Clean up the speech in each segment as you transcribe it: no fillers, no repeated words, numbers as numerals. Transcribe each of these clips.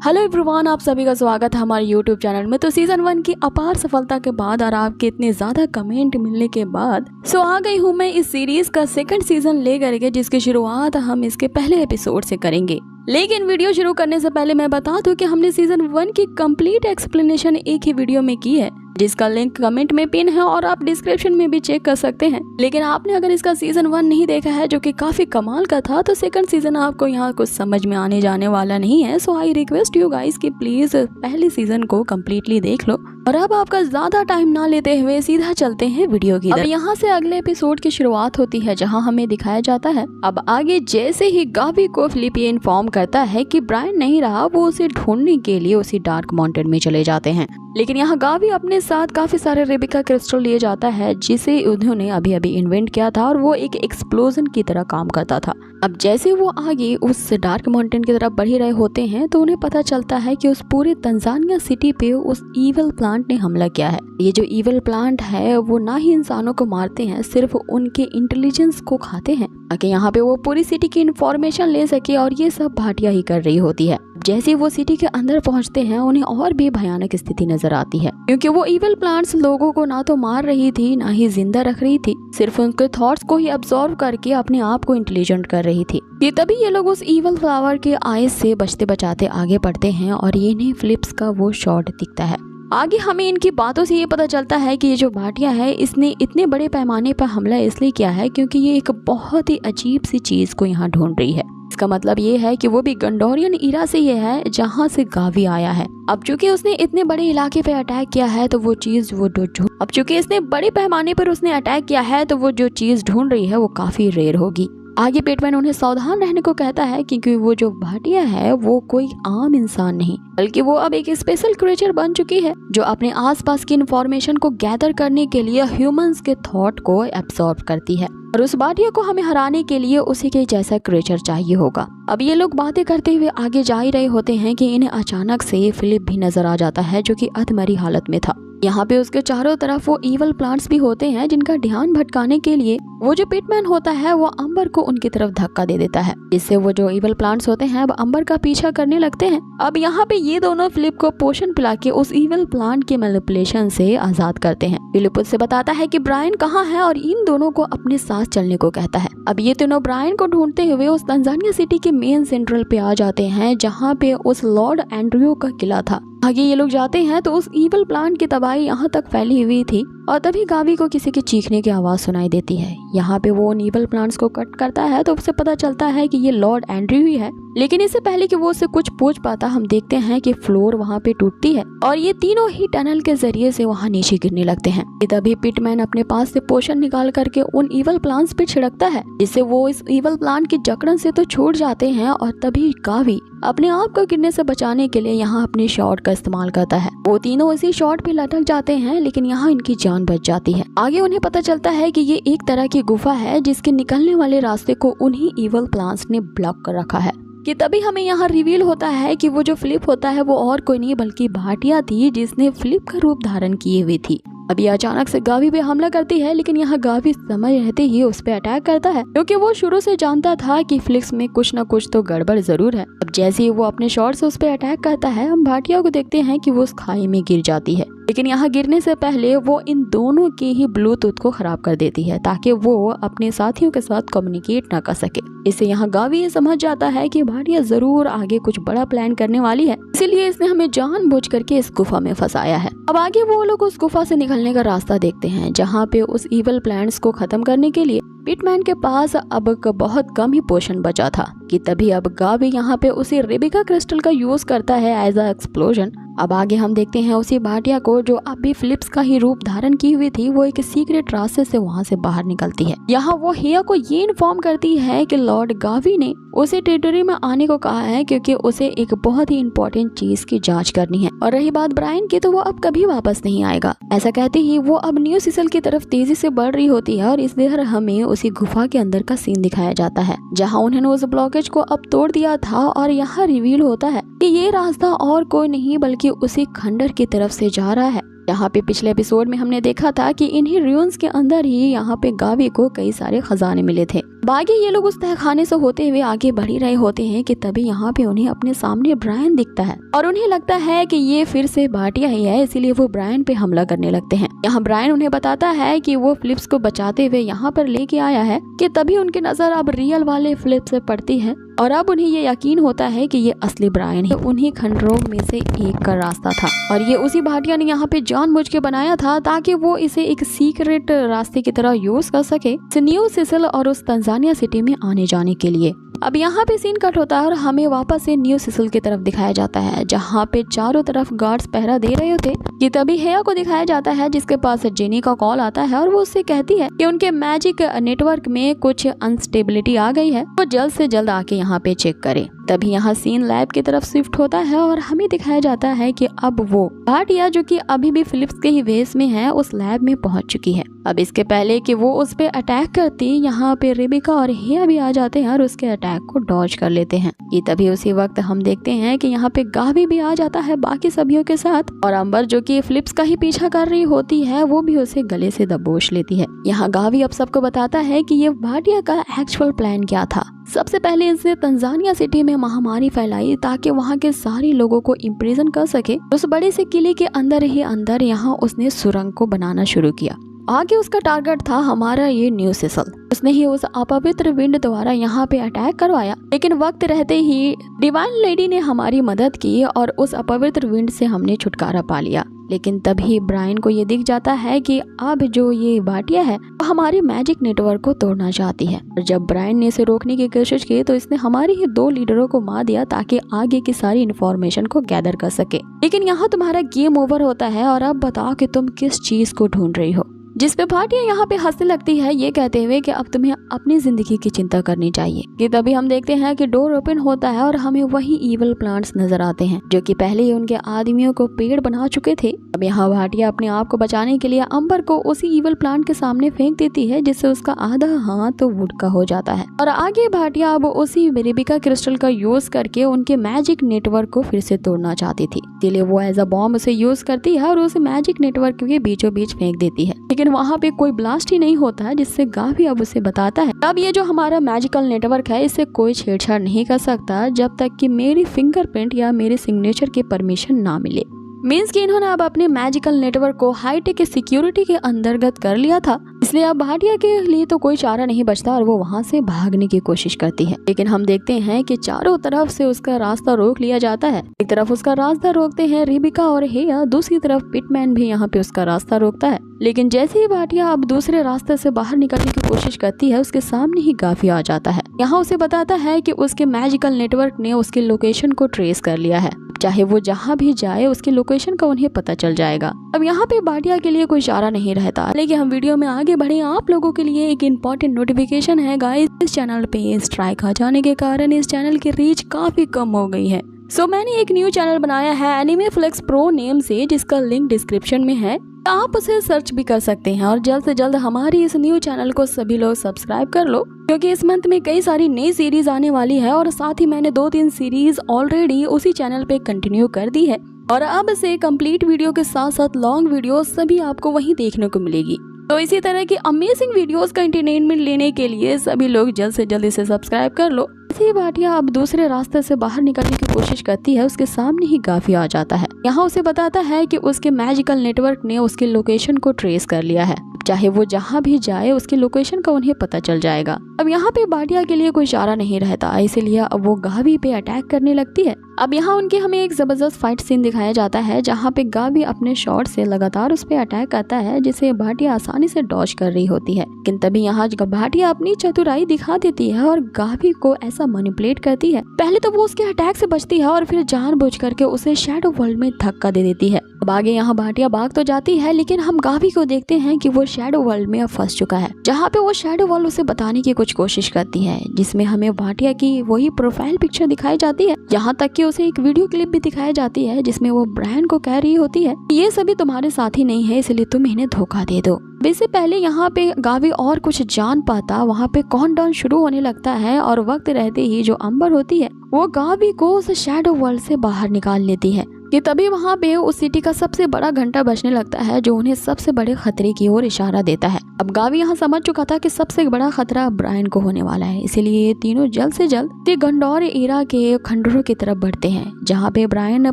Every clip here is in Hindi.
हेलो एवरीवन, आप सभी का स्वागत है हमारे यूट्यूब चैनल में। तो सीजन 1 की अपार सफलता के बाद और आपके इतने ज्यादा कमेंट मिलने के बाद आ गई हूँ मैं इस सीरीज का सेकंड सीजन लेकर के, जिसकी शुरुआत हम इसके पहले एपिसोड से करेंगे। लेकिन वीडियो शुरू करने से पहले मैं बता दूं कि हमने सीजन 1 की कंप्लीट एक्सप्लेनेशन एक ही वीडियो में की है, जिसका लिंक कमेंट में पिन है और आप डिस्क्रिप्शन में भी चेक कर सकते हैं। लेकिन आपने अगर इसका सीजन 1 नहीं देखा है, जो कि काफी कमाल का था, तो सेकंड सीजन आपको यहाँ कुछ समझ में आने जाने वाला नहीं है। सो आई रिक्वेस्ट यू गाइस कि प्लीज पहले सीजन को कम्प्लीटली देख लो। और अब आपका ज्यादा टाइम ना लेते हुए सीधा चलते हैं वीडियो की। अब यहाँ से अगले एपिसोड की शुरुआत होती है, जहाँ हमें दिखाया जाता है अब आगे जैसे ही गावी को फिलिप ये इन्फॉर्म करता है कि ब्रायन नहीं रहा, वो उसे ढूंढने के लिए उसी डार्क माउंटेन में चले जाते हैं। लेकिन यहाँ गावी अपने साथ काफी सारे रेबिका क्रिस्टल लिए जाता है, जिसे उन्होंने अभी अभी इन्वेंट किया था और वो एक एक्सप्लोजन की तरह काम करता था। अब जैसे वो आगे उस डार्क माउंटेन की तरफ बढ़ ही रहे होते हैं, तो उन्हें पता चलता है कि उस पूरे तंजानिया सिटी पे उस ईवल प्लांट ने हमला किया है। ये जो ईवल प्लांट है वो ना ही इंसानों को मारते हैं, सिर्फ उनके इंटेलिजेंस को खाते हैं, ताकि यहाँ पे वो पूरी सिटी की इंफॉर्मेशन ले सके। और ये सब भाटिया ही कर रही होती है। जैसे वो सिटी के अंदर पहुंचते हैं, उन्हें और भी भयानक स्थिति नजर आती है, क्योंकि वो ईवल प्लांट्स लोगों को ना तो मार रही थी, ना ही जिंदा रख रही थी, सिर्फ उनके थॉट्स को ही अब्सॉर्व करके अपने आप को इंटेलिजेंट कर रही थी। ये तभी ये लोग उस ईवल फ्लावर के आइज से बचते बचाते आगे बढ़ते हैं और ये नहीं फिलिप्स का वो शॉट दिखता है। आगे हमें इनकी बातों से ये पता चलता है कि ये जो भाटिया है, इसने इतने बड़े पैमाने पर हमला इसलिए किया है क्योंकि ये एक बहुत ही अजीब सी चीज को यहाँ ढूंढ रही है। इसका मतलब ये है कि वो भी गंडोरियन इरा से ये है, जहाँ से गावी आया है। अब चूंकि उसने इतने बड़े इलाके पे अटैक किया है, तो वो चीज अब चूंकि इसने बड़े पैमाने पर उसने अटैक किया है, तो वो जो चीज ढूंढ रही है वो काफी रेयर होगी। आगे पेटमैन उन्हें सावधान रहने को कहता है, क्योंकि वो जो भाटिया है वो कोई आम इंसान नहीं, बल्कि वो अब एक स्पेशल क्रिएचर बन चुकी है, जो अपने आसपास की इंफॉर्मेशन को गैदर करने के लिए ह्यूमंस के थॉट को एब्सॉर्ब करती है। और उस भाटिया को हमें हराने के लिए उसी के जैसा क्रिएचर चाहिए होगा। अब ये लोग बातें करते हुए आगे जा ही रहे होते हैं कि इन्हें अचानक से फिलिप भी नजर आ जाता है, जो कि अधमरी हालत में था। यहाँ पे उसके चारों तरफ वो ईवल प्लांट्स भी होते हैं, जिनका ध्यान भटकाने के लिए वो जो पिटमैन होता है वो अंबर को उनकी तरफ धक्का दे देता है, जिससे वो जो ईवल प्लांट्स होते हैं वो अंबर का पीछा करने लगते हैं। अब यहाँ पे ये दोनों फिलिप को पोषण पिला के उस ईवल प्लांट के मैनिपुलेशन से आजाद करते हैं। फिलिप उससे बताता है कि ब्रायन कहाँ है और इन दोनों को अपने साथ चलने को कहता है। अब ये तीनों ब्रायन को ढूंढते हुए उस तंजानिया सिटी के मेन सेंट्रल पे आ जाते हैं, जहाँ पे उस लॉर्ड एंड्रयू का किला था। आगे ये लोग जाते हैं तो उस ईवल प्लांट की तबाही यहाँ तक फैली हुई थी, और तभी गावी को किसी के चीखने की आवाज सुनाई देती है। यहाँ पे वो उन ईवल प्लांट्स को कट करता है, तो उसे पता चलता है कि ये लॉर्ड एंड्रयू ही है। लेकिन इससे पहले कि वो उससे कुछ पूछ पाता, हम देखते हैं कि फ्लोर वहाँ पे टूटती है और ये तीनों ही टनल के जरिए से वहाँ नीचे गिरने लगते हैं। तभी पिटमैन अपने पास से पोशन निकाल करके उन ईवल प्लांट्स पे छिड़कता है, जिससे वो इस ईवल प्लांट की जकड़न से तो छूट जाते हैं। और तभी गावी अपने आप को गिरने से बचाने के लिए यहाँ अपने शॉट का इस्तेमाल करता है। वो तीनों इसी शॉट पे लटक जाते हैं, लेकिन यहाँ इनकी जान बच जाती है। आगे उन्हें पता चलता है कि ये एक तरह की गुफा है, जिसके निकलने वाले रास्ते को उन्हीं ईवल प्लांट्स ने ब्लॉक कर रखा है। कि तभी हमें यहाँ रिवील होता है कि वो जो फिलिप होता है वो और कोई नहीं बल्कि भाटिया थी, जिसने फिलिप का रूप धारण किए हुई थी। अभी अचानक से गावी पे हमला करती है, लेकिन यहाँ गावी समय रहते ही उस पे अटैक करता है, क्योंकि वो शुरू से जानता था कि फिलिप्स में कुछ न कुछ तो गड़बड़ जरूर है। अब जैसे ही वो अपने शॉट से उस पे अटैक करता है, हम भाटिया को देखते हैं कि वो उस खाई में गिर जाती है। लेकिन यहाँ गिरने से पहले वो इन दोनों के ही ब्लूटूथ को खराब कर देती है, ताकि वो अपने साथियों के साथ कम्युनिकेट न कर सके। इससे यहाँ गावी ये समझ जाता है कि भाटिया जरूर आगे कुछ बड़ा प्लान करने वाली है, इसीलिए इसने हमें जानबूझ करके इस गुफा में फंसाया है। अब आगे वो लोग उस गुफा से निकलने का रास्ता देखते हैं, जहाँ पे उस ईवल प्लांट्स को खत्म करने के लिए पिटमैन के पास अब बहुत कम ही पोषण बचा था। कि तभी अब गावी यहाँ पे उसी रेबिका क्रिस्टल का यूज करता है एज अ एक्सप्लोजन। अब आगे हम देखते हैं उसी भाटिया को, जो अभी फिलिप्स का ही रूप धारण की हुई थी, वो एक सीक्रेट रास्ते से वहाँ से बाहर निकलती है। यहाँ वो हिया को ये इन्फॉर्म करती है कि लॉर्ड गावी ने उसे टेरिटरी में आने को कहा है, क्योंकि उसे एक बहुत ही इम्पोर्टेंट चीज की जांच करनी है। और रही बात ब्रायन की, तो वो अब कभी वापस नहीं आएगा। ऐसा कहते ही वो अब न्यू सिसल की तरफ तेजी से बढ़ रही होती है, और इस तरह हमें उसी गुफा के अंदर का सीन दिखाया जाता है, जहाँ उन्होंने उस ब्लॉकेज को अब तोड़ दिया था। और यहाँ रिवील होता है कि ये रास्ता और कोई नहीं बल्कि उसी खंडर की तरफ से जा रहा है, यहाँ पे पिछले एपिसोड में हमने देखा था कि इन्हीं ruins के अंदर ही यहाँ पे गावी को कई सारे खजाने मिले थे। बाकी ये लोग उस तहखाने से होते हुए आगे बढ़ ही रहे होते हैं कि तभी यहाँ पे उन्हें अपने सामने ब्रायन दिखता है और उन्हें लगता है कि ये फिर से भाटिया ही है, इसीलिए वो ब्रायन पे हमला करने लगते हैं। यहाँ ब्रायन उन्हें बताता है कि वो फिलिप्स को बचाते हुए यहाँ पर लेके आया है कि तभी उनकी नजर अब रियल वाले फिलिप्स से पड़ती है और अब उन्हें ये यकीन होता है कि ये असली ब्रायन है। उन्हीं खंडरों में से एक का रास्ता था और ये उसी भाटिया ने यहाँ पे जानबूझ के बनाया था ताकि वो इसे एक सीक्रेट रास्ते की तरह यूज कर सके न्यू सिसिल और उस तंजानिया सिटी में आने जाने के लिए। अब यहाँ पे सीन कट होता है और हमें वापस से न्यू सिसिल की तरफ दिखाया जाता है जहाँ पे चारों तरफ गार्ड्स पहरा दे रहे होते कि तभी हेया को दिखाया जाता है जिसके पास जेनी का कॉल आता है और वो उससे कहती है कि उनके मैजिक नेटवर्क में कुछ अनस्टेबिलिटी आ गई है, वो जल्द से जल्द आके यहाँ पे चेक करे। तभी यहाँ सीन लैब की तरफ शिफ्ट होता है और हमें दिखाया जाता है कि अब वो भाटिया जो कि अभी भी फिलिप्स के ही वेश में है उस लैब में पहुंच चुकी है। अब इसके पहले कि वो उस पे अटैक करती यहाँ पे रेबिका और हेया भी आ जाते हैं और उसके अटैक को डॉज कर लेते हैं। ये तभी उसी वक्त हम देखते हैं कि यहाँ पे गावी भी आ जाता है बाकी सभियों के साथ और अंबर जो कि फिलिप्स का ही पीछा कर रही होती है वो भी उसे गले से दबोच लेती है। यहाँ गावी अब सबको बताता है कि ये भाटिया का एक्चुअल प्लान क्या था। सबसे पहले इसने तंजानिया सिटी में महामारी फैलाई ताकि वहाँ के सारे लोगों को इम्प्रिजन कर सके। उस बड़े से किले के अंदर ही अंदर यहाँ उसने सुरंग को बनाना शुरू किया। आगे उसका टारगेट था हमारा ये न्यू सिसिल। उसने ही उस अपवित्र विंड द्वारा यहाँ पे अटैक करवाया, लेकिन वक्त रहते ही डिवाइन लेडी ने हमारी मदद की और उस अपवित्र विंड से हमने छुटकारा पा लिया। लेकिन तभी ब्रायन को ये दिख जाता है कि अब जो ये भाटिया है वो हमारे मैजिक नेटवर्क को तोड़ना चाहती है। और जब ब्रायन ने इसे रोकने की कोशिश की तो इसने हमारे ही 2 लीडरों को मार दिया ताकि आगे की सारी इन्फॉर्मेशन को गैदर कर सके। लेकिन यहाँ तुम्हारा गेम ओवर होता है और अब बताओ कि तुम किस चीज को ढूंढ रही हो। जिस पे भाटिया यहाँ पे हंसने लगती है ये कहते हुए कि अब तुम्हें अपनी जिंदगी की चिंता करनी चाहिए। कि तभी हम देखते हैं कि डोर ओपन होता है और हमें वही इवल प्लांट्स नजर आते हैं जो कि पहले ही उनके आदमियों को पेड़ बना चुके थे। अब यहाँ भाटिया अपने आप को बचाने के लिए अंबर को उसी इवल प्लांट के सामने फेंक देती है जिससे उसका आधा हाथ तो वुड का हो जाता है। और आगे भाटिया अब उसी रेबिका क्रिस्टल का यूज करके उनके मैजिक नेटवर्क को फिर से तोड़ना चाहती थी, इसलिए वो एज अ बॉम्ब उसे यूज करती है और उसे मैजिक नेटवर्क के बीचों बीच फेंक देती है। लेकिन वहाँ पे कोई ब्लास्ट ही नहीं होता है जिससे गावी अब उसे बताता है अब ये जो हमारा मैजिकल नेटवर्क है इससे कोई छेड़छाड़ नहीं कर सकता जब तक कि मेरी फिंगरप्रिंट या मेरे सिग्नेचर की परमिशन ना मिले। मीन्स कि इन्होंने अब अपने मैजिकल नेटवर्क को हाईटेक सिक्योरिटी के अंतर्गत कर लिया था, इसलिए अब भाटिया के लिए तो कोई चारा नहीं बचता और वो वहाँ से भागने की कोशिश करती है। लेकिन हम देखते हैं कि चारों तरफ से उसका रास्ता रोक लिया जाता है। एक तरफ उसका रास्ता रोकते हैं रेबिका और हेया, दूसरी तरफ पिटमैन भी यहाँ पे उसका रास्ता रोकता है। लेकिन जैसे ही भाटिया अब दूसरे रास्ते से बाहर निकलने की कोशिश करती है उसके सामने ही गावी आ जाता है। यहाँ उसे बताता है कि उसके मैजिकल नेटवर्क ने उसके लोकेशन को ट्रेस कर लिया है, चाहे वो जहाँ भी जाए उसके लोकेशन का उन्हें पता चल जाएगा। अब यहाँ पे भाटिया के लिए कोई चारा नहीं रहता। लेकिन हम वीडियो में आगे बढ़े आप लोगों के लिए एक इम्पोर्टेंट नोटिफिकेशन है गाइस, इस चैनल पे स्ट्राइक आ जाने के कारण इस चैनल की रीच काफी कम हो गई है। मैंने एक न्यू चैनल बनाया है एनिमेफ्लिक्स प्रो नेम से, जिसका लिंक डिस्क्रिप्शन में है, आप उसे सर्च भी कर सकते हैं। और जल्द से जल्द हमारी इस न्यू चैनल को सभी लोग सब्सक्राइब कर लो क्योंकि इस मंथ में कई सारी नई सीरीज आने वाली है और साथ ही मैंने 2-3 सीरीज ऑलरेडी उसी चैनल पे कंटिन्यू कर दी है और अब से कंप्लीट वीडियो के साथ साथ लॉन्ग वीडियो सभी आपको वहीं देखने को मिलेगी। तो इसी तरह की अमेजिंग वीडियोस का एंटरटेनमेंट लेने के लिए सभी लोग जल्द से जल्द इसे सब्सक्राइब कर लो। इसी भाटिया अब दूसरे रास्ते से बाहर निकलने की कोशिश करती है, उसके सामने ही गावी आ जाता है। यहाँ उसे बताता है कि उसके मैजिकल नेटवर्क ने उसके लोकेशन को ट्रेस कर लिया है, चाहे वो जहाँ भी जाए उसके लोकेशन का उन्हें पता चल जाएगा। अब यहाँ पे भाटिया के लिए कोई चारा नहीं रहता, इसीलिए अब वो गावी पे अटैक करने लगती है। अब यहाँ उनके हमें एक जबरदस्त फाइट सीन दिखाया जाता है जहाँ पे गावी अपने शॉट से लगातार उस पे अटैक करता है जिसे भाटिया आसानी से डॉज कर रही होती है। लेकिन तभी यहाँ भाटिया अपनी चतुराई दिखा देती है और गावी को ऐसा मैनिपुलेट करती है। पहले तो वो उसके अटैक से बचती है और फिर जानबूझ करके उसे शैडो वर्ल्ड में धक्का दे देती है। अब आगे यहाँ भाटिया भाग तो जाती है लेकिन हम गावी को देखते हैं कि वो शैडो वर्ल्ड में अब फंस चुका है, जहाँ पे वो शैडो वर्ल्ड उसे बताने की कुछ कोशिश करती है जिसमें हमें भाटिया की वही प्रोफाइल पिक्चर दिखाई जाती है। यहाँ तक कि उसे एक वीडियो क्लिप भी दिखाई जाती है जिसमें वो ब्रायन को कह रही होती है ये सभी तुम्हारे साथी नहीं है इसलिए तुम इन्हें धोखा दे दो। इससे पहले यहाँ पे गावी और कुछ जान पाता वहाँ पे काउंटडाउन शुरू होने लगता है और वक्त रहते ही जो अंबर होती है वो गावी को उस शैडो वर्ल्ड से बाहर निकाल लेती है। कि तभी वहाँ पे उस सिटी का सबसे बड़ा घंटा बजने लगता है जो उन्हें सबसे बड़े खतरे की ओर इशारा देता है। अब गावी यहाँ समझ चुका था कि सबसे बड़ा खतरा ब्रायन को होने वाला है, इसीलिए ये तीनों जल्द से जल्द गंडोर एरा के खंडरों की तरफ बढ़ते हैं जहाँ पे ब्रायन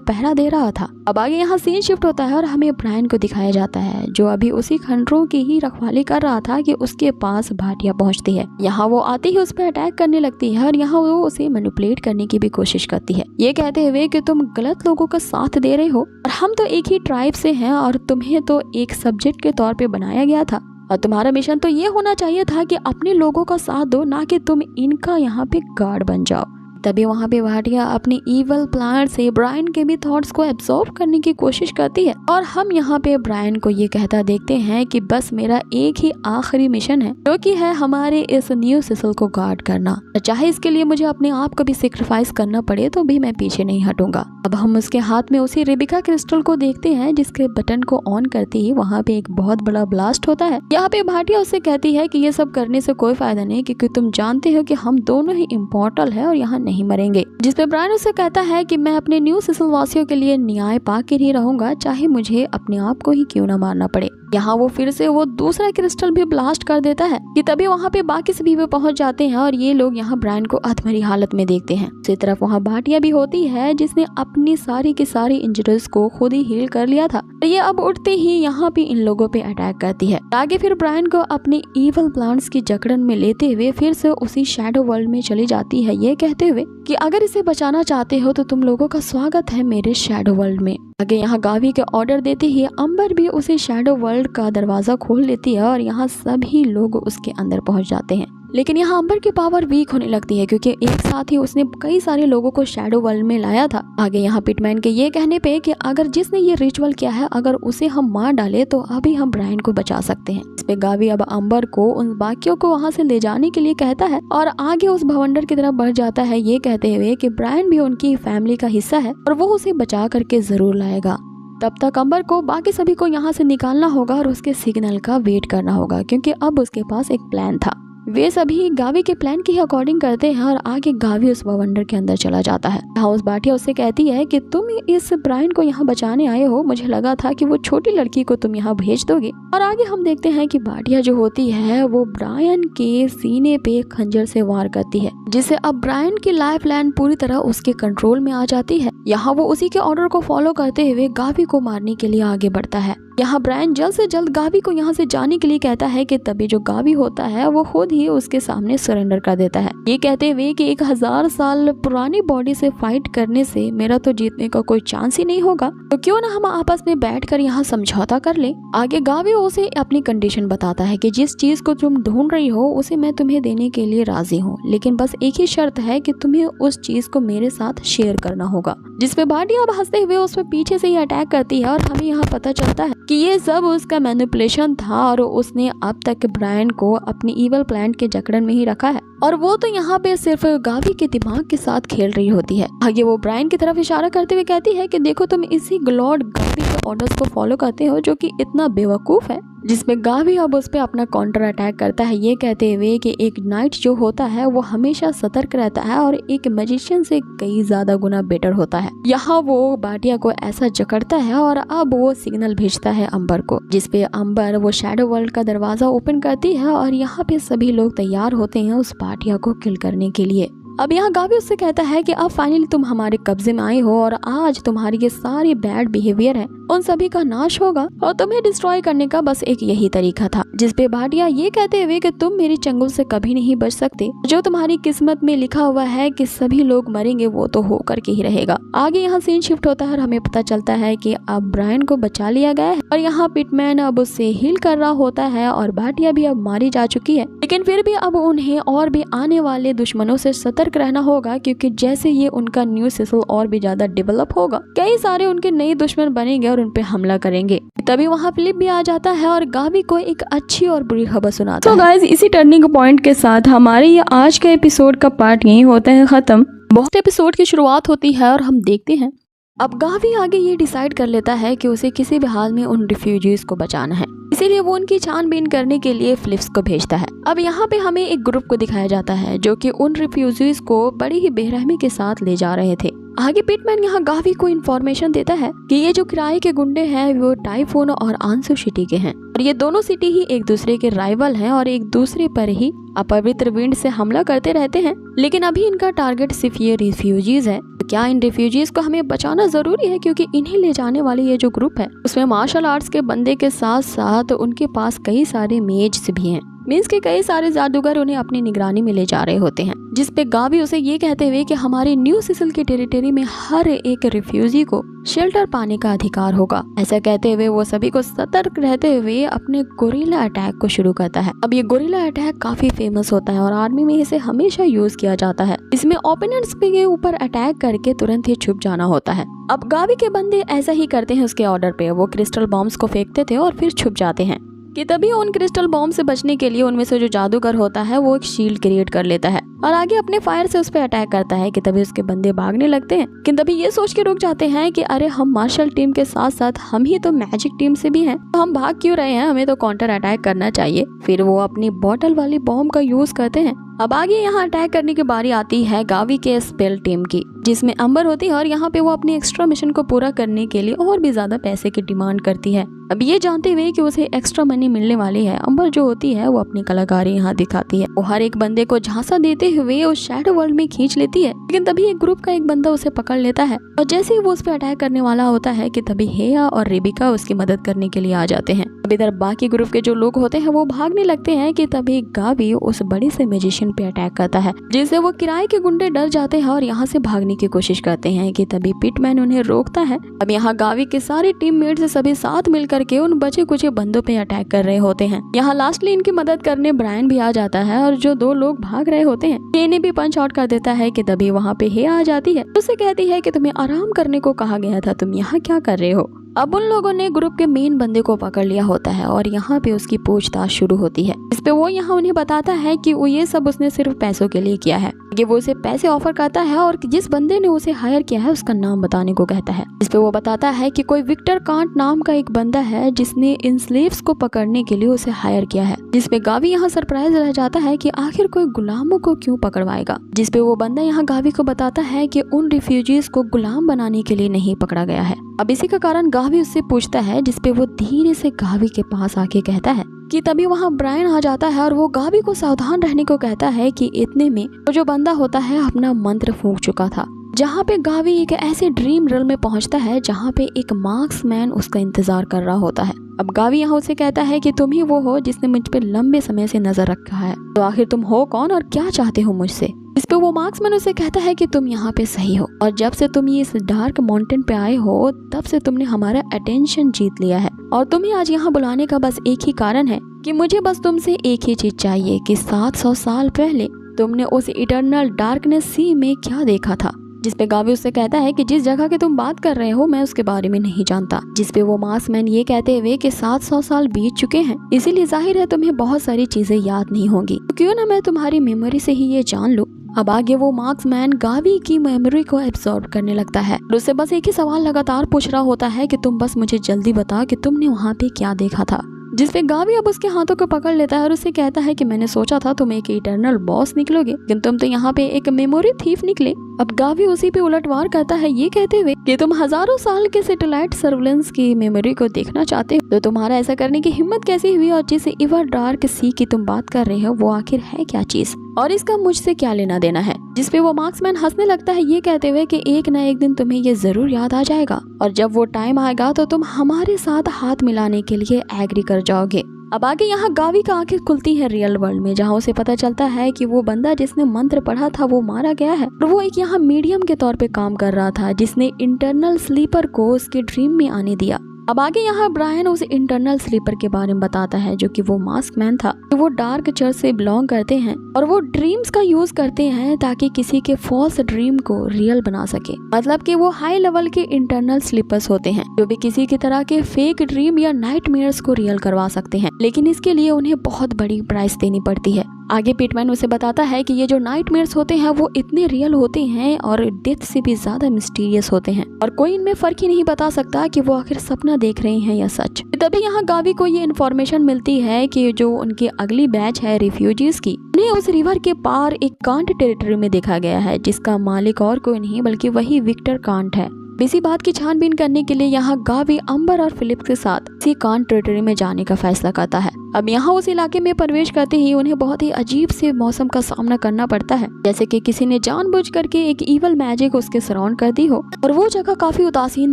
पहरा दे रहा था। अब आगे यहाँ सीन शिफ्ट होता है और हमें ब्रायन को दिखाया जाता है जो अभी उसी खंडरों की ही रखवाली कर रहा था कि उसके पास भाटिया पहुँचती है। यहाँ वो आते ही उस पर अटैक करने लगती है और यहाँ वो उसे मैनिपुलेट करने की भी कोशिश करती है, ये कहते हुए कि तुम गलत लोगों का साथ दे रहे हो और हम तो एक ही ट्राइब से हैं और तुम्हें तो एक सब्जेक्ट के तौर पे बनाया गया था और तुम्हारा मिशन तो ये होना चाहिए था कि अपने लोगों का साथ दो, ना कि तुम इनका यहाँ पे गार्ड बन जाओ। तभी वहाँ पे भाटिया अपनी इवल प्लान से ब्रायन के भी थॉट्स को एब्सॉर्ब करने की कोशिश करती है और हम यहाँ पे ब्रायन को ये कहता देखते हैं कि बस मेरा एक ही आखिरी मिशन है जो कि है हमारे इस न्यू सिसल को गार्ड करना, चाहे इसके लिए मुझे अपने आप को भी सेक्रीफाइस करना पड़े तो भी मैं पीछे नहीं हटूंगा। अब हम उसके हाथ में उसी रेबिका क्रिस्टल को देखते हैं जिसके बटन को ऑन करते ही वहाँ पे एक बहुत बड़ा ब्लास्ट होता है। यहाँ पे भाटिया उससे कहती है कि ये सब करने से कोई फायदा नहीं क्योंकि तुम जानते हो कि हम दोनों ही इम्पोर्टल है और यहाँ नहीं मरेंगे। जिसपे ब्रायन उससे कहता है कि मैं अपने न्यू सिसल वासियों के लिए न्याय पा के ही रहूंगा, चाहे मुझे अपने आप को ही क्यों ना मारना पड़े। यहाँ वो फिर से वो दूसरा क्रिस्टल भी ब्लास्ट कर देता है कि तभी वहाँ पे बाकी सभी भी पहुंच जाते हैं और ये लोग यहाँ ब्रायन को अधमरी हालत में देखते हैं। दूसरी तरफ वहाँ भाटिया भी होती है जिसने अपनी सारी की सारी इंजरीज को खुद ही हील कर लिया था, तो ये अब उठते ही यहाँ पे इन लोगों पे अटैक करती है। आगे फिर ब्रायन को अपने इवल प्लांट्स की जकड़न में लेते हुए फिर से उसी शैडो वर्ल्ड में चली जाती है, ये कहते हुए कि अगर इसे बचाना चाहते हो तो तुम लोगों का स्वागत है मेरे शैडो वर्ल्ड में। आगे यहाँ गावी के ऑर्डर देते ही अंबर भी उसे शैडो वर्ल्ड का दरवाजा खोल लेती है और यहाँ सभी लोग उसके अंदर पहुंच जाते हैं। लेकिन यहाँ अंबर की पावर वीक होने लगती है क्योंकि एक साथ ही उसने कई सारे लोगों को शैडो वर्ल्ड में लाया था। आगे यहाँ पिटमैन के ये कहने पे कि अगर जिसने ये रिचुअल किया है अगर उसे हम मार डाले तो अभी हम ब्रायन को बचा सकते हैं। इस पे गावी अब अंबर को उन बाकियों को वहाँ से ले जाने के लिए कहता है और आगे उस भवंडर की तरफ बढ़ जाता है, ये कहते हुए कि ब्रायन भी उनकी फैमिली का हिस्सा है और वो उसे बचा करके जरूर लाएगा। तब तक अंबर को बाकी सभी को यहाँ से निकालना होगा और उसके सिग्नल का वेट करना होगा क्योंकि अब उसके पास एक प्लान था। वे सभी गावी के प्लान के अकॉर्डिंग करते हैं और आगे गावी उस भवंडर के अंदर चला जाता है। हाउस भाटिया उससे कहती है कि तुम इस ब्रायन को यहाँ बचाने आए हो, मुझे लगा था कि वो छोटी लड़की को तुम यहाँ भेज दोगे। और आगे हम देखते हैं कि भाटिया जो होती है वो ब्रायन के सीने पे खंजर से वार करती है, जिससे अब ब्रायन की लाइफ लाइन पूरी तरह उसके कंट्रोल में आ जाती है। यहाँ वो उसी के ऑर्डर को फॉलो करते हुए गावी को मारने के लिए आगे बढ़ता है। यहाँ ब्रायन जल्द से जल्द गावी को यहाँ से जाने के लिए कहता है कि तभी जो गावी होता है वो खुद ही उसके सामने सरेंडर कर देता है, ये कहते हुए कि 1000 साल पुरानी बॉडी से फाइट करने से मेरा तो जीतने का कोई चांस ही नहीं होगा, तो क्यों ना हम आपस में बैठकर यहाँ समझौता कर ले। आगे गावी उसे अपनी कंडीशन बताता है कि जिस चीज को तुम ढूंढ रही हो उसे मैं तुम्हें देने के लिए राजी हूँ, लेकिन बस एक ही शर्त है कि तुम्हें उस चीज को मेरे साथ शेयर करना होगा। जिसपे भाटिया अब हंसते हुए उस पर पीछे से ही अटैक करती है और हमें यहाँ पता चलता है कि ये सब उसका मैनिपुलेशन था और उसने अब तक ब्रायन को अपनी इवल प्लान के जकड़न में ही रखा है और वो तो यहाँ पे सिर्फ गावी के दिमाग के साथ खेल रही होती है। आगे वो ब्रायन की तरफ इशारा करते हुए कहती है कि देखो तुम इसी लॉर्ड गावी के ऑर्डर्स को फॉलो करते हो जो कि इतना बेवकूफ है। जिसमें गावी अब उस पे अपना काउंटर अटैक करता है, ये कहते हुए कि एक नाइट जो होता है वो हमेशा सतर्क रहता है और एक मैजिशियन से कई ज्यादा गुना बेटर होता है। यहाँ वो भाटिया को ऐसा जकड़ता है और अब वो सिग्नल भेजता है अंबर को, जिसपे अंबर वो शैडो वर्ल्ड का दरवाजा ओपन करती है और यहाँ पे सभी लोग तैयार होते हैं उस भाटिया को किल करने के लिए। अब यहाँ गावी उससे कहता है कि अब फाइनली तुम हमारे कब्जे में आए हो और आज तुम्हारी ये सारी बैड बिहेवियर है उन सभी का नाश होगा और तुम्हें डिस्ट्रॉय करने का बस एक यही तरीका था। जिसपे भाटिया ये कहते हुए कि तुम मेरी चंगुल से कभी नहीं बच सकते, जो तुम्हारी किस्मत में लिखा हुआ है कि सभी लोग मरेंगे वो तो होकर के ही रहेगा। आगे यहाँ सीन शिफ्ट होता है और हमें पता चलता है कि अब ब्रायन को बचा लिया गया है और यहाँ पिटमैन अब उससे हील कर रहा होता है और भाटिया भी अब मारी जा चुकी है, लेकिन फिर भी अब उन्हें और भी आने वाले दुश्मनों से सतर्क रहना होगा क्योंकि जैसे ये उनका न्यू सिसल और भी ज्यादा डेवलप होगा कई सारे उनके नए दुश्मन बनेंगे और उन पे हमला करेंगे। तभी वहाँ फिलिप भी आ जाता है और गावी को एक अच्छी और बुरी खबर सुनाता है। तो गाइस इसी टर्निंग पॉइंट के साथ हमारे ये आज का एपिसोड का पार्ट यही होता है खत्म। बहुत एपिसोड की शुरुआत होती है और हम देखते हैं अब गावी आगे ये डिसाइड कर लेता है कि उसे किसी भी हाल में उन रिफ्यूजीज को बचाना है, इसीलिए वो उनकी छानबीन करने के लिए फिलिप्स को भेजता है। अब यहाँ पे हमें एक ग्रुप को दिखाया जाता है जो कि उन रिफ्यूजीज को बड़ी ही बेरहमी के साथ ले जा रहे थे। आगे पिटमैन यहाँ गावी को इन्फॉर्मेशन देता है कि ये जो किराए के गुंडे हैं वो टाइफून और आंसू सिटी के हैं और ये दोनों सिटी ही एक दूसरे के राइवल हैं और एक दूसरे पर ही अपवित्र विंड से हमला करते रहते हैं। लेकिन अभी इनका टारगेट सिर्फ ये रिफ्यूजीज है। तो क्या इन रिफ्यूजीज को हमें बचाना जरूरी है, क्योंकि इन्हें ले जाने वाली ये जो ग्रुप है उसमें मार्शल आर्ट्स के बंदे के साथ साथ उनके पास कई सारे मेज्स भी हैं। मीन्स के कई सारे जादूगर उन्हें अपनी निगरानी में ले जा रहे होते हैं, जिसपे गावी उसे ये कहते हुए कि हमारे न्यू सिसिल की टेरिटरी में हर एक रिफ्यूजी को शेल्टर पाने का अधिकार होगा। ऐसा कहते हुए वो सभी को सतर्क रहते हुए अपने गोरिल्ला अटैक को शुरू करता है। अब ये गोरिल्ला अटैक काफी फेमस होता है और आर्मी में इसे हमेशा यूज किया जाता है। इसमें ओपोनेंट्स के ऊपर अटैक करके तुरंत ही छुप जाना होता है। अब गावी के बंदे ऐसा ही करते हैं उसके ऑर्डर पे। वो क्रिस्टल बॉम्ब्स को फेंकते थे और फिर छुप जाते हैं कि तभी उन क्रिस्टल बॉम्ब से बचने के लिए उनमें से जो जादूगर होता है वो एक शील्ड क्रिएट कर लेता है और आगे अपने फायर से उस पर अटैक करता है कि तभी उसके बंदे भागने लगते हैं। लेकिन तभी ये सोच के रुक जाते हैं कि अरे हम मार्शल टीम के साथ साथ हम ही तो मैजिक टीम से भी हैं, तो हम भाग क्यों रहे हैं, हमें तो काउंटर अटैक करना चाहिए। फिर वो अपनी बॉटल वाली बॉम्ब का यूज करते हैं। अब आगे यहाँ अटैक करने की बारी आती है गावी के स्पेल टीम की, जिसमें अंबर होती है और यहाँ पे वो अपनी एक्स्ट्रा मिशन को पूरा करने के लिए और भी ज्यादा पैसे की डिमांड करती है। अब ये जानते हुए कि उसे एक्स्ट्रा मनी मिलने वाली है, अंबर जो होती है वो अपनी कलाकारी यहाँ दिखाती है। वो हर एक बंदे को झांसा देते हुए उस शैडो वर्ल्ड में खींच लेती है। लेकिन तभी एक ग्रुप का एक बंदा उसे पकड़ लेता है और जैसे ही वो उस पर अटैक करने वाला होता है कि तभी हेया और रेबिका उसकी मदद करने के लिए आ जाते हैं। अब इधर बाकी ग्रुप के जो लोग होते हैं वो भागने लगते हैं कि तभी गावी उस बड़ी से मैजिशियन पे अटैक करता है, जिससे वो किराए के गुंडे डर जाते हैं और यहाँ से भागने की कोशिश करते हैं कि तभी पिटमैन उन्हें रोकता है। अब यहाँ गावी के सारे टीममेट से सभी साथ मिल करके उन बचे कुछ बंदों पे अटैक कर रहे होते हैं। यहाँ लास्टली इनकी मदद करने ब्रायन भी आ जाता है और जो दो लोग भाग रहे होते हैं इन्हें भी पंच आउट कर देता है कि तभी वहाँ पे हे आ जाती है। उससे कहती है कि तुम्हें आराम करने को कहा गया था, तुम यहाँ क्या कर रहे हो। अब उन लोगों ने ग्रुप के मेन बंदे को पकड़ लिया होता है और यहाँ पे उसकी पूछताछ शुरू होती है। इस पे वो यहाँ उन्हें बताता है कि वो ये सब उसने सिर्फ पैसों के लिए किया है। ये वो उसे पैसे ऑफर करता है और जिस बंदे ने उसे हायर किया है उसका नाम बताने को कहता है। इस पे वो बताता है कि कोई विक्टर कांट नाम का एक बंदा है जिसने इन स्लेव्स को पकड़ने के लिए उसे हायर किया है। जिसपे गावी यहाँ सरप्राइज रह जाता है कि आखिर कोई गुलामों को क्यों पकड़वाएगा। जिसपे वो बंदा यहाँ गावी को बताता है कि उन रिफ्यूजीज को गुलाम बनाने के लिए नहीं पकड़ा गया है। अब इसी का कारण गावी उससे पूछता है, जिसपे वो धीरे से गावी के पास आके कहता है कि तभी वहाँ ब्रायन आ जाता है और वो गावी को सावधान रहने को कहता है कि इतने में वो जो बंदा होता है अपना मंत्र फूंक चुका था। जहाँ पे गावी एक ऐसे ड्रीम वर्ल्ड में पहुँचता है जहाँ पे एक मार्क्समैन उसका इंतजार कर रहा होता है। अब गावी यहाँ उसे कहता है कि तुम ही वो हो जिसने मुझ पे लंबे समय से नजर रखा है, तो आखिर तुम हो कौन और क्या चाहते हो मुझसे। इस पे वो मार्क्समैन उसे कहता है कि तुम यहाँ पे सही हो और जब से तुम ये इस डार्क माउंटेन पे आए हो तब से तुमने हमारा अटेंशन जीत लिया है और तुम्हें आज यहाँ बुलाने का बस एक ही कारण है कि मुझे बस तुमसे एक ही चीज चाहिए कि 700 साल पहले तुमने उस इटर्नल डार्कनेस सी में क्या देखा था। जिसपे गावी उससे कहता है कि जिस जगह की तुम बात कर रहे हो मैं उसके बारे में नहीं जानता। जिसपे वो मार्क्समैन ये कहते हुए कि 700 साल बीत चुके हैं, इसीलिए जाहिर है तुम्हें बहुत सारी चीजें याद नहीं होंगी, तो क्यों ना मैं तुम्हारी मेमोरी से ही ये जान लूं। अब आगे वो मार्क्समैन गावी की मेमोरी को एब्सॉर्ब करने लगता है और उससे बस एक ही सवाल लगातार पूछ रहा होता है कि तुम बस मुझे जल्दी बता कि तुमने वहाँ पे क्या देखा था। जिसपे गावी अब उसके हाथों को पकड़ लेता है और उसे कहता है कि मैंने सोचा था तुम एक इटर्नल बॉस निकलोगे, लेकिन तुम तो यहाँ पे एक मेमोरी थीफ निकले। अब गावी उसी पे उलटवार करता है ये कहते हुए कि तुम हजारों साल के सैटेलाइट सर्विलेंस की मेमोरी को देखना चाहते हो, तो तुम्हारा ऐसा करने की हिम्मत कैसे हुई और जिस इवर डार्क सी की तुम बात कर रहे हो वो आखिर है क्या चीज और इसका मुझसे क्या लेना देना है। जिसपे वो मार्क्समैन हंसने लगता है ये कहते हुए कि एक न एक दिन तुम्हें ये जरूर याद आ जाएगा और जब वो टाइम आएगा तो तुम हमारे साथ हाथ मिलाने के लिए एग्री कर जाओगे। अब आगे यहाँ गावी का आंखें खुलती है रियल वर्ल्ड में, जहाँ उसे पता चलता है कि वो बंदा जिसने मंत्र पढ़ा था वो मारा गया है और वो एक यहाँ मीडियम के तौर पे काम कर रहा था जिसने इंटरनल स्लीपर को उसके ड्रीम में आने दिया। अब आगे यहाँ ब्रायन उस इंटरनल स्लीपर के बारे में बताता है जो कि वो मास्कमैन था, तो वो डार्क चर्च से बिलोंग करते हैं और वो ड्रीम्स का यूज करते हैं ताकि किसी के फॉल्स ड्रीम को रियल बना सके। मतलब कि वो हाई लेवल के इंटरनल स्लीपर्स होते हैं जो भी किसी की तरह के फेक ड्रीम या नाइटमेयर्स को रियल करवा सकते हैं, लेकिन इसके लिए उन्हें बहुत बड़ी प्राइस देनी पड़ती है। आगे पिटमैन उसे बताता है कि ये जो नाइटमेयर्स होते हैं वो इतने रियल होते हैं और डेथ से भी ज्यादा मिस्टीरियस होते हैं और कोई इनमें फर्क ही नहीं बता सकता कि वो आखिर सपना देख रहे हैं या सच। तभी यहाँ गावी को ये इन्फॉर्मेशन मिलती है कि जो उनकी अगली बैच है रिफ्यूजीज की, उन्हें उस रिवर के पार एक कांट टेरिटरी में देखा गया है जिसका मालिक और कोई नहीं बल्कि वही विक्टर कांट है। इसी बात की छानबीन करने के लिए यहाँ गावी अंबर और फिलिप के साथ इसी कांट टेरिटरी में जाने का फैसला करता है। अब यहाँ उस इलाके में प्रवेश करते ही उन्हें बहुत ही अजीब से मौसम का सामना करना पड़ता है, जैसे कि किसी ने जानबूझ करके एक इवल मैजिक उसके सराउंड कर दी हो और वो जगह काफी उदासीन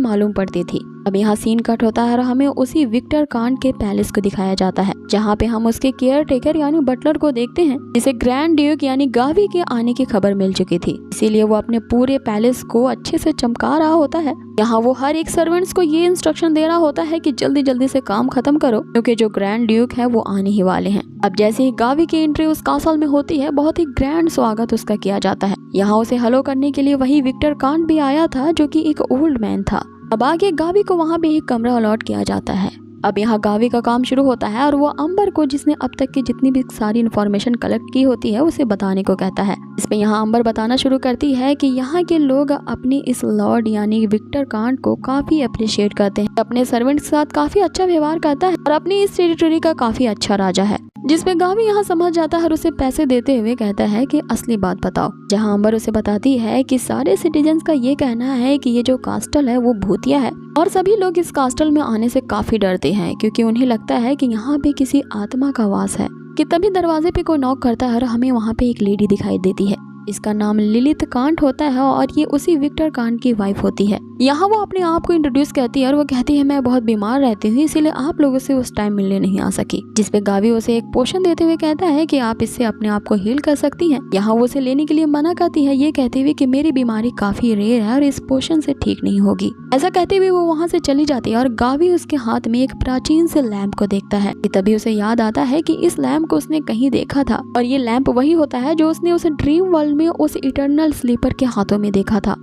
मालूम पड़ती थी। अब यहाँ सीन कट होता है और हमें उसी विक्टर कांट के पैलेस को दिखाया जाता है, जहाँ पे हम उसके केयर टेकर यानी बटलर को देखते हैं, जिसे ग्रैंड ड्यूक यानी गावी के आने की खबर मिल चुकी थी, इसीलिए वो अपने पूरे पैलेस को अच्छे से चमका रहा होता है। यहाँ वो हर एक सर्वेंट्स को ये इंस्ट्रक्शन दे रहा होता है कि जल्दी जल्दी से काम खत्म करो क्योंकि जो ग्रैंड ड्यूक है वो आने ही वाले हैं। अब जैसे ही गावी की एंट्री उस कासल में होती है, बहुत ही ग्रैंड स्वागत उसका किया जाता है। यहाँ उसे हेलो करने के लिए वही विक्टर कांट भी आया था जो कि एक ओल्ड मैन था। अब आगे गावी को वहाँ पे एक कमरा अलॉट किया जाता है। अब यहाँ गावी का काम शुरू होता है और वो अंबर को, जिसने अब तक की जितनी भी सारी इन्फॉर्मेशन कलेक्ट की होती है, उसे बताने को कहता है। इसमें यहाँ अंबर बताना शुरू करती है कि यहाँ के लोग अपने इस लॉर्ड यानी विक्टर कांट को काफी अप्रिशिएट करते हैं, अपने सर्वेंट के साथ काफी अच्छा व्यवहार करता है और अपनी इस टेरिटरी का काफी अच्छा राजा है। जिसमें गावी यहाँ समझ जाता है और उसे पैसे देते हुए कहता है कि असली बात बताओ। जहाँ अंबर उसे बताती है कि सारे सिटीजन्स का ये कहना है कि ये जो कास्टल है वो भूतिया है और सभी लोग इस कास्टल में आने से काफी डरते हैं क्योंकि उन्हें लगता है कि यहाँ पे किसी आत्मा का वास है। कि तभी दरवाजे पे कोई नॉक करता है और हमें वहाँ पे एक लेडी दिखाई देती है। इसका नाम लिलिथ कांट होता है और ये उसी विक्टर कांट की वाइफ होती है। यहाँ वो अपने आप को इंट्रोड्यूस करती है और वो कहती है मैं बहुत बीमार रहती हूँ इसीलिए आप लोगों से उस टाइम मिलने नहीं आ सकी। जिसपे गावी उसे एक पोशन देते हुए कहता है कि आप इससे अपने आप को हील कर सकती हैं। यहाँ वो उसे लेने के लिए मना करती है, ये कहते हुए कि मेरी बीमारी काफी रेयर है और इस पोशन से ठीक नहीं होगी। ऐसा कहते हुए वो वहाँ से चली जाती है और गावी उसके हाथ में एक प्राचीन से लैंप को देखता है। तभी उसे याद आता है कि इस लैंप को उसने कहीं देखा था और ये लैंप वही होता है जो उसने उस ड्रीम वर्ल्ड में उस इटर्नल स्लीपर के हाथों में देखा था।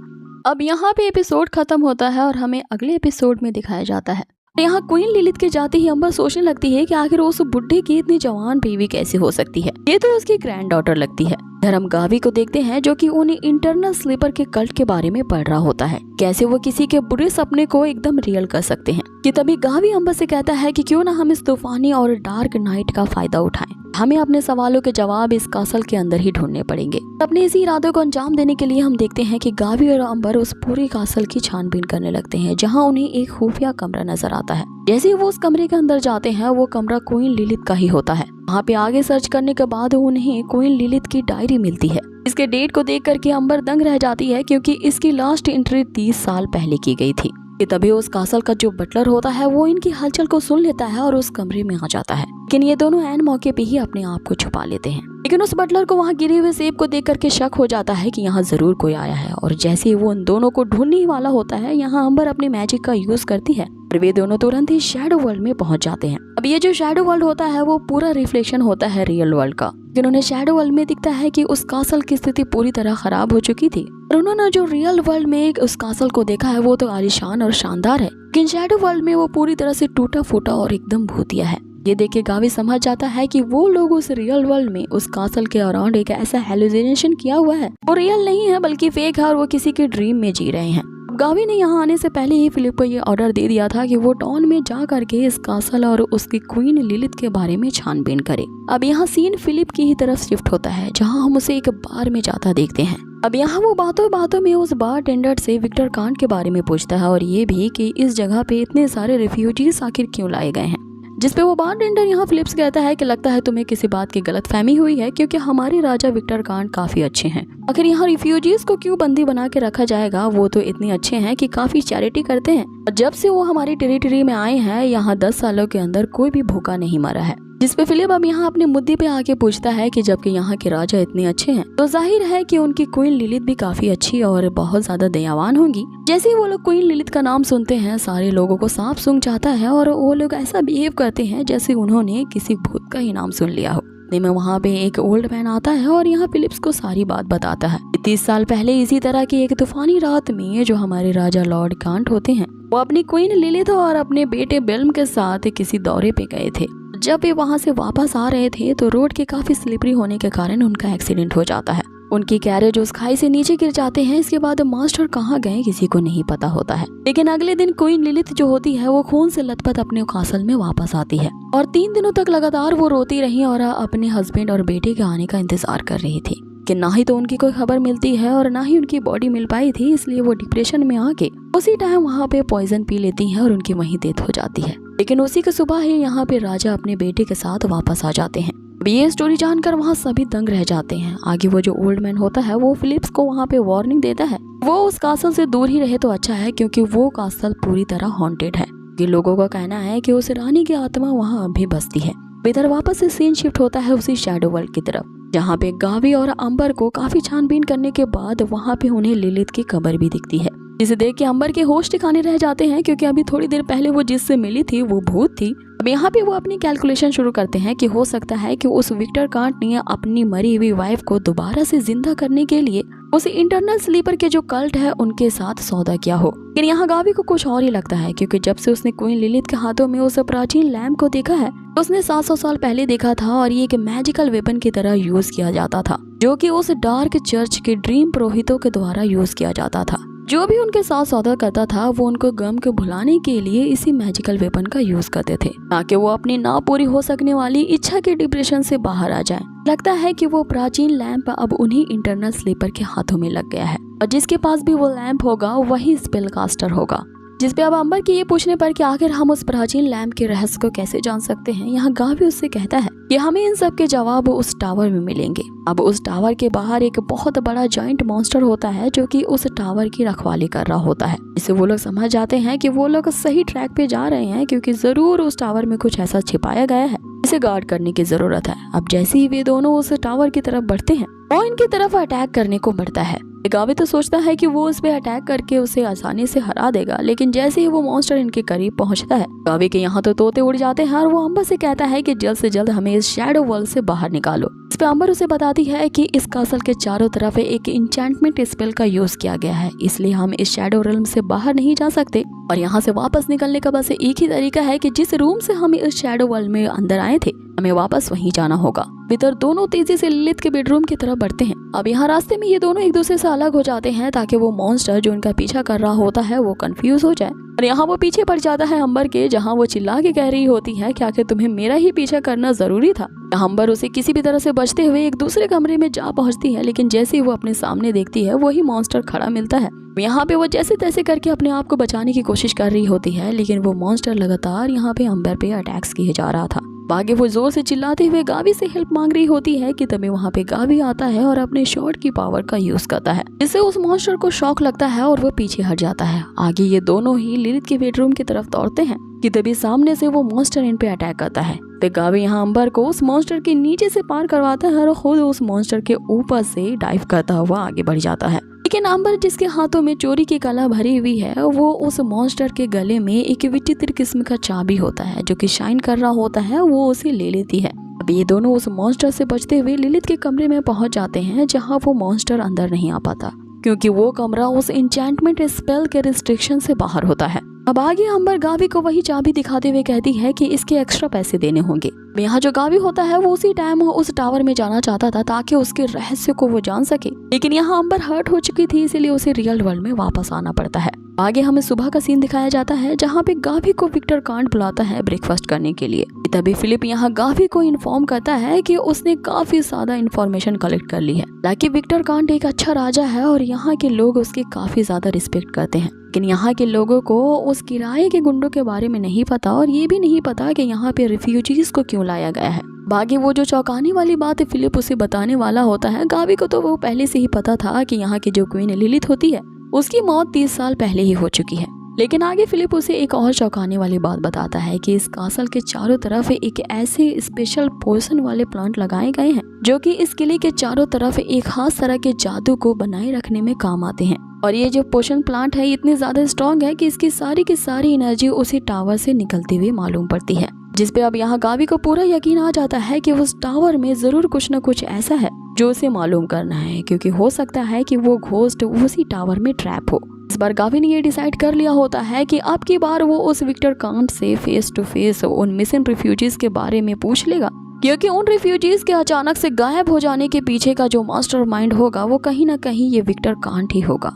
अब यहाँ पे एपिसोड खत्म होता है और हमें अगले एपिसोड में दिखाया जाता है। यहाँ क्वीन लिलिथ के जाते ही अंबर सोचने लगती है कि आखिर उस बुढ़े की इतनी जवान बीवी कैसे हो सकती है, ये तो उसकी ग्रैंड डॉटर लगती है। इधर हम गावी को देखते हैं जो कि उन्हें इंटरनल स्लीपर के कल्ट के बारे में पढ़ रहा होता है, कैसे वो किसी के बुरे सपने को एकदम रियल कर सकते हैं। कि तभी गावी अंबर से कहता है कि क्यों ना हम इस तूफानी और डार्क नाइट का फायदा उठाएं, हमें अपने सवालों के जवाब इस कासल के अंदर ही ढूंढने पड़ेंगे। अपने इसी इरादों को अंजाम देने के लिए हम देखते हैं कि गावी और अंबर उस पूरे कासल की छानबीन करने लगते हैं, जहां उन्हें एक खुफिया कमरा नजर आता है। जैसे ही वो उस कमरे के अंदर जाते हैं, वो कमरा क्वीन लिलिथ का ही होता है। वहाँ पे आगे सर्च करने के बाद उन्हें क्वीन लिलिथ की डायरी मिलती है। इसके डेट को देख करके अंबर दंग रह जाती है क्योंकि इसकी लास्ट एंट्री 30 साल पहले की गई थी। कि तभी उस कासल का जो बटलर होता है वो इनकी हलचल को सुन लेता है और उस कमरे में आ जाता है। लेकिन ये दोनों ऐन मौके पे ही अपने आप को छुपा लेते हैं। लेकिन उस बटलर को वहाँ गिरे हुए सेब को देख करके शक हो जाता है कि यहाँ जरूर कोई आया है और जैसे ही वो उन दोनों को ढूंढने ही वाला होता है, यहाँ अंबर अपने मैजिक का यूज करती है और वे दोनों तुरंत ही शैडो वर्ल्ड में पहुंच जाते हैं। अब ये जो शैडो वर्ल्ड होता है वो पूरा रिफ्लेक्शन होता है रियल वर्ल्ड का। लेकिन उन्हें शैडो वर्ल्ड में दिखता है कि उस कासल की स्थिति पूरी तरह खराब हो चुकी थी और उन्होंने जो रियल वर्ल्ड में उस कासल को देखा है वो तो आलीशान और शानदार है, लेकिन शैडो वर्ल्ड में वो पूरी तरह से टूटा फूटा और एकदम भूतिया है। ये देख के गावी समझ जाता है कि वो लोग उस रियल वर्ल्ड में उस कासल के अराउंड एक ऐसा हेलुसिनेशन किया हुआ है, वो रियल नहीं है बल्कि फेक है और वो किसी के ड्रीम में जी रहे हैं। गावी ने यहाँ आने से पहले ही फिलिप को ये ऑर्डर दे दिया था कि वो टाउन में जा करके इस कासल और उसकी क्वीन लिलिथ के बारे में छानबीन करे। अब यहाँ सीन फिलिप की ही तरफ शिफ्ट होता है, जहाँ हम उसे एक बार में जाता देखते हैं। अब यहाँ वो बातों बातों में उस बार टेंडर से विक्टर कांट के बारे में पूछता है और ये भी कि इस जगह पे इतने सारे रिफ्यूजीज आखिर क्यों लाए गए हैं। जिसपे वो बार टेंडर यहाँ फिलिप से कहता है कि लगता है तुम्हें किसी बात की गलतफहमी हुई है क्योंकि हमारे राजा विक्टर कांट काफी अच्छे हैं। आखिर यहाँ रिफ्यूजीज को क्यों बंदी बना के रखा जाएगा, वो तो इतने अच्छे हैं कि काफी चैरिटी करते हैं और जब से वो हमारी टेरिटरी में आए हैं यहाँ 10 सालों के अंदर कोई भी भूखा नहीं मरा है। जिसपे फिलिप अब यहाँ अपने मुद्दे पे आके पूछता है कि जबकि यहाँ के राजा इतने अच्छे हैं तो जाहिर है कि उनकी क्वीन लिलिथ भी काफी अच्छी और बहुत ज्यादा दयावान होंगी। जैसे ही वो लोग क्वीन लिलिथ का नाम सुनते हैं, सारे लोगों को सांप सूंघ जाता है और वो लोग ऐसा बिहेव करते हैं जैसे उन्होंने किसी भूत का ही नाम सुन लिया हो। में वहाँ पे एक ओल्ड मैन आता है और यहाँ फिलिप्स को सारी बात बताता है। 30 साल पहले इसी तरह की एक तूफानी रात में जो हमारे राजा लॉर्ड कांट होते हैं वो अपनी क्वीन लिलिथ और अपने बेटे बेल्म के साथ किसी दौरे पे गए थे। जब वे वहाँ से वापस आ रहे थे तो रोड के काफी स्लिपरी होने के कारण उनका एक्सीडेंट हो जाता है। उनकी कैरेज उस खाई से नीचे गिर जाते हैं। इसके बाद मास्टर कहाँ गए किसी को नहीं पता होता है। लेकिन अगले दिन क्वीन लिलिथ जो होती है वो खून से लथपथ अपने कासल में वापस आती है और 3 दिनों तक लगातार वो रोती रही और अपने हस्बैंड और बेटे के आने का इंतजार कर रही थी कि ना ही तो उनकी कोई खबर मिलती है और ना ही उनकी बॉडी मिल पाई थी। इसलिए वो डिप्रेशन में आके उसी टाइम वहाँ पे पॉइजन पी लेती है और उनकी वहीं डेथ हो जाती है। लेकिन उसी के सुबह ही यहाँ पे राजा अपने बेटे के साथ वापस आ जाते हैं। ये स्टोरी जानकर वहाँ सभी दंग रह जाते हैं। आगे वो जो ओल्ड मैन होता है वो फिलिप्स को वहाँ पे वार्निंग देता है वो उस कासल से दूर ही रहे तो अच्छा है, क्योंकि वो कासल पूरी तरह हॉन्टेड है। ये लोगों का कहना है कि उस रानी की आत्मा वहाँ अभी बसती है। इधर वापस से सीन शिफ्ट होता है उसी शैडो वर्ल्ड की तरफ, जहाँ पे गावी और अंबर को काफी छानबीन करने के बाद वहाँ पे उन्हें लिलिथ की कब्र भी दिखती है, जिसे देख के अंबर के होश ठिकाने रह जाते हैं, क्योंकि अभी थोड़ी देर पहले वो जिससे मिली थी वो भूत थी। अब यहाँ पे वो अपनी कैलकुलेशन शुरू करते हैं कि हो सकता है कि उस विक्टर कांट ने अपनी मरी हुई वाइफ को दोबारा से जिंदा करने के लिए उस इंटरनल स्लीपर के जो कल्ट है उनके साथ सौदा किया हो। लेकिन यहाँ गावी को कुछ और ही लगता है, क्योंकि जब से उसने क्वीन लिलिथ के हाथों में उस प्राचीन लैम्प को देखा है उसने 700 साल पहले देखा था और ये एक मैजिकल वेपन की तरह यूज किया जाता था, जो कि उस डार्क चर्च के ड्रीम पुरोहितों के द्वारा यूज किया जाता था। जो भी उनके साथ सौदा करता था वो उनको गम को भुलाने के लिए इसी मैजिकल वेपन का यूज करते थे, ताकि वो अपनी ना पूरी हो सकने वाली इच्छा के डिप्रेशन से बाहर आ जाएं। लगता है कि वो प्राचीन लैंप अब उन्हीं इंटरनल स्लीपर के हाथों में लग गया है और जिसके पास भी वो लैंप होगा वही स्पेल कास्टर होगा। जिसपे अब अंबर के ये पूछने पर कि आखिर हम उस प्राचीन लैंप के रहस्य को कैसे जान सकते हैं, यहाँ गावी उससे कहता है कि हमें इन सब के जवाब उस टावर में मिलेंगे। अब उस टावर के बाहर एक बहुत बड़ा जाइंट मॉन्स्टर होता है जो कि उस टावर की रखवाली कर रहा होता है। इससे वो लोग समझ जाते हैं कि वो लोग सही ट्रैक पे जा रहे हैं, क्योंकि जरूर उस टावर में कुछ ऐसा छिपाया गया है इसे गार्ड करने की जरूरत है। अब जैसे ही वे दोनों उस टावर की तरफ बढ़ते हैं वो इनकी तरफ अटैक करने को बढ़ता है। गावी तो सोचता है कि वो उस पे अटैक करके उसे आसानी से हरा देगा, लेकिन जैसे ही वो मॉन्स्टर इनके करीब पहुंचता है गावी के यहाँ तो तोते उड़ जाते हैं और वो अंबर से कहता है कि जल्द से जल्द हमें इस शैडो वर्ल्ड से बाहर निकालो। इस पे अंबर उसे बताती है कि इस कासल के चारों तरफ एक इंचेंटमेंट स्पेल का यूज किया गया है, इसलिए हम इस शैडो रिल्म से बाहर नहीं जा सकते और यहाँ से वापस निकलने का बस एक ही तरीका है कि जिस रूम से हम इस शैडो वर्ल्ड में अंदर आए थे हमें वापस वहीं जाना होगा। वितर दोनों तेजी से लिलिथ के बेडरूम की तरफ बढ़ते हैं। अब यहाँ रास्ते में ये दोनों एक दूसरे से अलग हो जाते हैं ताकि वो मॉन्स्टर जो इनका पीछा कर रहा होता है वो कंफ्यूज हो जाए और यहाँ वो पीछे पड़ जाता है अंबर के, जहाँ वो चिल्ला के कह रही होती है कि आखिर तुम्हें मेरा ही पीछा करना जरूरी था। अंबर उसे किसी भी तरह से बचते हुए एक दूसरे कमरे में जा पहुंचती है, लेकिन जैसे ही वो अपने सामने देखती है वही मॉन्स्टर खड़ा मिलता है। यहाँ पे वो जैसे तैसे करके अपने आप को बचाने की कोशिश कर रही होती है, लेकिन वो मॉन्स्टर लगातार यहाँ पे अंबर पे अटैक्स किए जा रहा था। आगे वो जोर से चिल्लाते हुए गावी से हेल्प मांग रही होती है कि तभी वहाँ पे गावी आता है और अपने शॉर्ट की पावर का यूज करता है, जिससे उस मॉन्स्टर को शॉक लगता है और वो पीछे हट जाता है। आगे ये दोनों ही लिलिथ के बेडरूम की तरफ दौड़ते हैं कि तभी सामने से वो मॉन्स्टर इन पे अटैक करता है। तो गावी यहाँ अंबर को उस मॉन्स्टर के नीचे से पार करवाता है और खुद उस मॉन्स्टर के ऊपर से डाइव करता हुआ आगे बढ़ जाता है। लेकिन अंबर जिसके हाथों में चोरी की कला भरी हुई है वो उस मॉन्स्टर के गले में एक विचित्र किस्म का चाबी होता है जो कि शाइन कर रहा होता है, वो उसे ले लेती है। अब ये दोनों उस मॉन्स्टर से बचते हुए लिलिथ के कमरे में पहुंच जाते हैं, जहां वो मॉन्स्टर अंदर नहीं आ पाता क्योंकि वो कमरा उस एन्चेंटमेंट स्पेल के रिस्ट्रिक्शन से बाहर होता है। अब आगे अंबर गावी को वही चाबी दिखाते हुए कहती है कि इसके एक्स्ट्रा पैसे देने होंगे। यहाँ जो गावी होता है वो उसी टाइम उस टावर में जाना चाहता था ताकि उसके रहस्य को वो जान सके, लेकिन यहाँ अंबर हर्ट हो चुकी थी, इसीलिए उसे रियल वर्ल्ड में वापस आना पड़ता है। आगे हमें सुबह का सीन दिखाया जाता है जहाँ पे गावी को विक्टर कांट बुलाता है ब्रेकफास्ट करने के लिए। तभी फिलिप यहाँ गावी को इन्फॉर्म करता है कि उसने काफी ज्यादा इन्फॉर्मेशन कलेक्ट कर ली है, ताकि विक्टर कांट एक अच्छा राजा है और यहाँ के लोग उसकी काफी ज्यादा रिस्पेक्ट करते हैं। लेकिन यहाँ के लोगों को उस किराए के गुंडों के बारे में नहीं पता और ये भी नहीं पता कि यहाँ पे रिफ्यूजीज को क्यों लाया गया है। बाकी वो जो चौंकाने वाली बात फिलिप उसे बताने वाला होता है, गावी को तो वो पहले से ही पता था कि यहाँ की जो क्वीन लिलिथ होती है उसकी मौत 30 साल पहले ही हो चुकी है। लेकिन आगे फिलिप उसे एक और चौंकाने वाली बात बताता है कि इस कासल के चारों तरफ एक ऐसे स्पेशल पोषण वाले प्लांट लगाए गए हैं जो कि इस किले के चारों तरफ एक खास तरह के जादू को बनाए रखने में काम आते हैं। और ये जो पोषण प्लांट है इतने ज्यादा स्ट्रॉन्ग है कि इसकी सारी की सारी एनर्जी उसी टावर से निकलती हुई मालूम पड़ती है, जिसपे अब यहाँ गावी को पूरा यकीन आ जाता है कि उस टावर में जरूर कुछ न कुछ ऐसा है जो उसे मालूम करना है, क्योंकि हो सकता है कि वो घोस्ट उसी टावर में ट्रैप हो। इस बार गावी ने ये डिसाइड कर लिया होता है कि अब की बार वो उस विक्टर कांट से फेस टू फेस उन मिसिंग रिफ्यूजीज के बारे में पूछ लेगा, क्योंकि उन रिफ्यूजीज के अचानक से गायब हो जाने के पीछे का जो मास्टरमाइंड होगा वो कहीं ना कहीं ये विक्टर कांट ही होगा।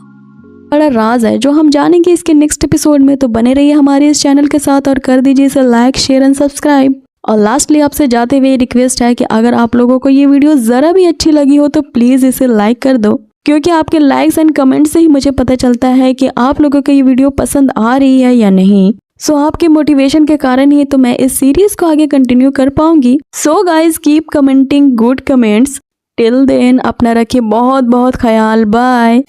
बड़ा राज है जो हम जानेंगे इसके नेक्स्ट एपिसोड में। तो बने रहिए हमारे इस चैनल के साथ और कर दीजिए इसे लाइक, शेयर एंड सब्सक्राइब। और लास्टली आपसे जाते हुए रिक्वेस्ट है कि अगर आप लोगों को ये वीडियो जरा भी अच्छी लगी हो तो प्लीज इसे लाइक कर दो, क्योंकि आपके लाइक्स एंड कमेंट से ही मुझे पता चलता है कि आप लोगों को ये वीडियो पसंद आ रही है या नहीं। सो आपके मोटिवेशन के कारण ही तो मैं इस सीरीज को आगे कंटिन्यू कर पाऊंगी। So guys keep commenting good comments. Till then अपना रखिए बहुत बहुत ख्याल। बाय।